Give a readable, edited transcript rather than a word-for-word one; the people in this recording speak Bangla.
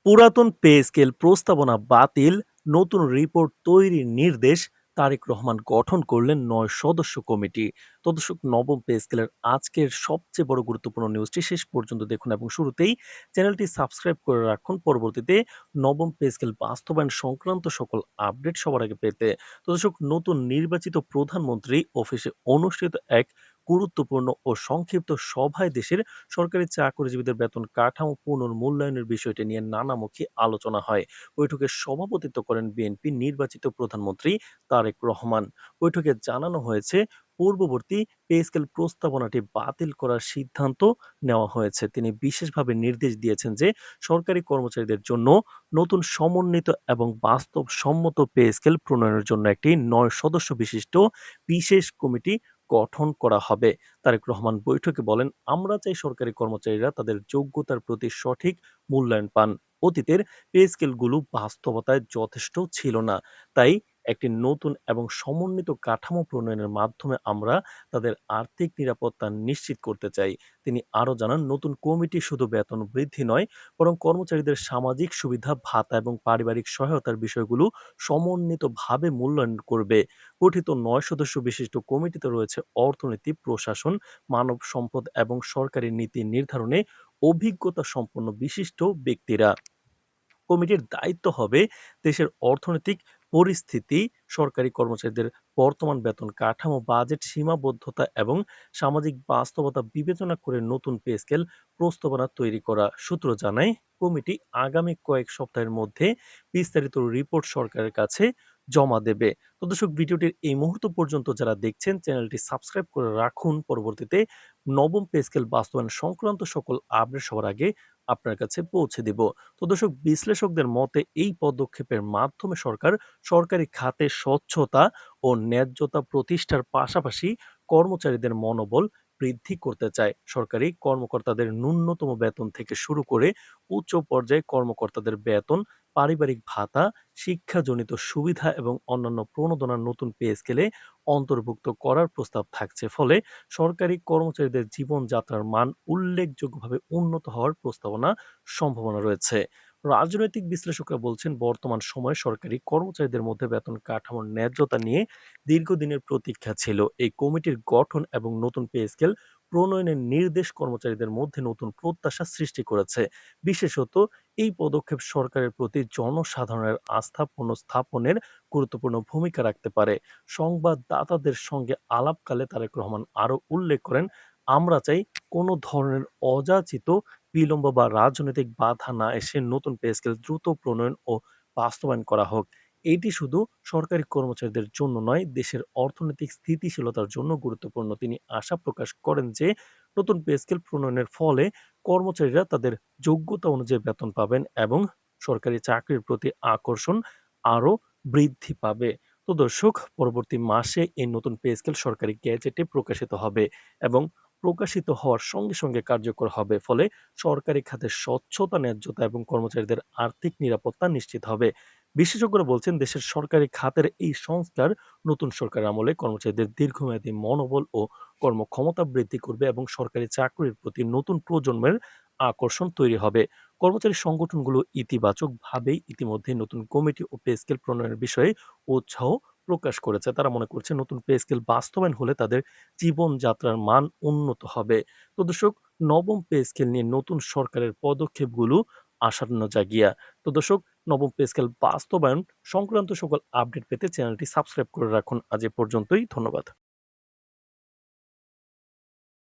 পুরাতন পে স্কেল প্রস্তাবনা বাতিল, নতুন রিপোর্ট তৈরির নির্দেশ, তারেক রহমান গঠন করলেন ৯ সদস্য কমিটি। তো দর্শক, নবম পে স্কেলের আজকের সবচেয়ে বড় গুরুত্বপূর্ণ নিউজটি শেষ পর্যন্ত দেখুন এবং শুরুতেই চ্যানেলটি সাবস্ক্রাইব করে রাখুন পরবর্তীতে নবম পে স্কেল বাস্তবায়ন সংক্রান্ত সকল আপডেট সবার আগে পেতে। তো দর্শক, নতুন নির্বাচিত প্রধানমন্ত্রী অফিসে অনুষ্ঠিত এক গুরুত্বপূর্ণ ও সংক্ষিপ্ত সভায় দেশের সরকারি চাকরিজীবীদের বেতন কাঠামো পুনর্মূল্যায়নের বিষয়টি নিয়ে নানামুখী আলোচনা হয়। বৈঠকে সভাপতিত্ব করেন বিএনপি নির্বাচিত প্রধানমন্ত্রী তারেক রহমান। বৈঠকে জানানো হয়েছে, পূর্ববর্তী পে স্কেল প্রস্তাবনাটি বাতিল করার সিদ্ধান্ত নেওয়া হয়েছে। তিনি বিশেষভাবে নির্দেশ দিয়েছেন যে সরকারি কর্মচারীদের জন্য নতুন সমন্বিত এবং বাস্তবসম্মত পে স্কেল প্রণয়নের জন্য একটি ৯ সদস্য বিশিষ্ট বিশেষ কমিটি গঠন করা হবে। তারেক রহমান বৈঠকে বলেন, আমরা চাই সরকারি কর্মচারীরা তাদের যোগ্যতার প্রতি সঠিক মূল্যায়ন পান। অতীতের পে স্কেলগুলো বাস্তবতায় যথেষ্ট ছিল না। তাই একটি নতুন এবং সমন্বিত কাঠামো প্রণয়নের মাধ্যমে আমরা তাদের আর্থিক নিরাপত্তা নিশ্চিত করতে চাই। তিনি আরও জানান, নতুন কমিটি শুধু বেতন বৃদ্ধি নয়, বরং কর্মচারীদের সামাজিক সুবিধা, ভাতা এবং পারিবারিক সহায়তার বিষয়গুলো সমন্বিতভাবে মূল্যায়ন করবে। গঠিত ৯ সদস্য বিশিষ্ট কমিটিতে রয়েছে অর্থনীতি, প্রশাসন, মানব সম্পদ এবং সরকারি নীতি নির্ধারণে অভিজ্ঞতা সম্পন্ন বিশিষ্ট ব্যক্তিরা। কমিটির দায়িত্ব হবে দেশের অর্থনৈতিক পরিস্থিতি, সরকারি কর্মচারীদের বর্তমান বেতন কাঠামো, বাজেট সীমাবদ্ধতা এবং সামাজিক বাস্তবতা বিবেচনা করে নতুন পে স্কেল প্রস্তাবনা তৈরি করা। সূত্র জানায়, কমিটি আগামী কয়েক সপ্তাহের মধ্যে বিস্তারিত রিপোর্ট সরকারের কাছে জমা দেবে। তো দর্শক, ভিডিওটির এই মুহূর্ত পর্যন্ত যারা দেখছেন চ্যানেলটি সাবস্ক্রাইব করে রাখুন, পরবর্তীতে নবম পে স্কেল বাস্তবায়ন সংক্রান্ত সকল আপডেট সবার আগে আপনার কাছে পৌঁছে দিব। তো দর্শক, বিশ্লেষকদের মতে এই পদক্ষেপের মাধ্যমে সরকার সরকারি খাতে স্বচ্ছতা ও ন্যায্যতা প্রতিষ্ঠার পাশাপাশি কর্মচারীদের মনোবল বৃদ্ধি করতে চায়। সরকারি কর্মকর্তাদের ন্যূনতম বেতন থেকে শুরু করে উচ্চ পর্যায়ে কর্মকর্তাদের বেতন, পারিবারিক ভাতা, শিক্ষাজনিত সুবিধা এবং অন্যান্য প্রণোদনা নতুন পে স্কেলে অন্তর্ভুক্ত করার প্রস্তাব থাকছে। ফলে সরকারি কর্মচারীদের জীবনযাত্রার মান উল্লেখযোগ্যভাবে উন্নত হওয়ার সম্ভাবনা রয়েছে। রাজনৈতিক বিশ্লেষকরা বলছেন, বর্তমান সময়ে সরকারি কর্মচারীদের মধ্যে বেতন কাঠামোর ন্যায্যতা নিয়ে দীর্ঘদিনের প্রতীক্ষা ছিল। এই কমিটির গঠন এবং নতুন পে স্কেল প্রণয়নের নির্দেশ কর্মচারীদের মধ্যে নতুন প্রত্যাশা সৃষ্টি করেছে। বিশেষত এই পদক্ষেপ সরকারের প্রতি জনসাধারণের আস্থা পুনঃস্থাপনের গুরুত্বপূর্ণ ভূমিকা রাখতে পারে। সংবাদদাতাদের সঙ্গে আলাপকালে তারেক রহমান আরও উল্লেখ করেন, আমরা চাই কোনো ধরনের অযাচিত বিলম্ব বা রাজনৈতিক বাধা না এসে নতুন পে স্কেল দ্রুত প্রণয়ন ও বাস্তবায়ন করা হোক। এটি শুধু সরকারি কর্মচারীদের জন্য নয়, দেশের অর্থনৈতিক স্থিতিশীলতার জন্য গুরুত্বপূর্ণ। তিনি আশা প্রকাশ করেন যে নতুন পে স্কেল প্রণয়নের ফলে কর্মচারীরা তাদের যোগ্যতা অনুযায়ী বেতন পাবেন এবং সরকারি চাকরির প্রতি আকর্ষণ আরও বৃদ্ধি পাবে। তো দর্শক, পরবর্তী মাসে এই নতুন পে স্কেল সরকারি গ্যাজেটে প্রকাশিত হবে এবং প্রকাশিত হওয়ার সঙ্গে সঙ্গে কার্যকর হবে। ফলে সরকারি খাতে স্বচ্ছতা, ন্যায্যতা এবং কর্মচারীদের আর্থিক নিরাপত্তা নিশ্চিত হবে। বিশেষজ্ঞরা বলছেন, দেশের সরকারি খাতের এই সংস্কার নতুন সরকার আমলে কর্মচারীদের দীর্ঘমেয়াদী মনোবল ও কর্মক্ষমতা বৃদ্ধি করবে এবং সরকারি চাকরির প্রতি নতুন প্রজন্মের আকর্ষণ তৈরি হবে। কর্মচারী সংগঠনগুলো ইতিবাচকভাবেই ইতিমধ্যে নতুন কমিটি ও পে স্কেল প্রণয়নের বিষয়ে উৎসাহ প্রকাশ করেছে। তারা মনে করছে, নতুন পে স্কেল বাস্তবায়ন হলে তাদের জীবনযাত্রার মান উন্নত হবে। তো দর্শক, নবম পে স্কেল নিয়ে নতুন সরকারের পদক্ষেপগুলো আশান্য জাগিয়া। তো দর্শক, নবম পে স্কেল বাস্তবায়ন সংক্রান্ত সকল আপডেট পেতে চ্যানেলটি সাবস্ক্রাইব করে রাখুন। আজ এ পর্যন্তই। ধন্যবাদ।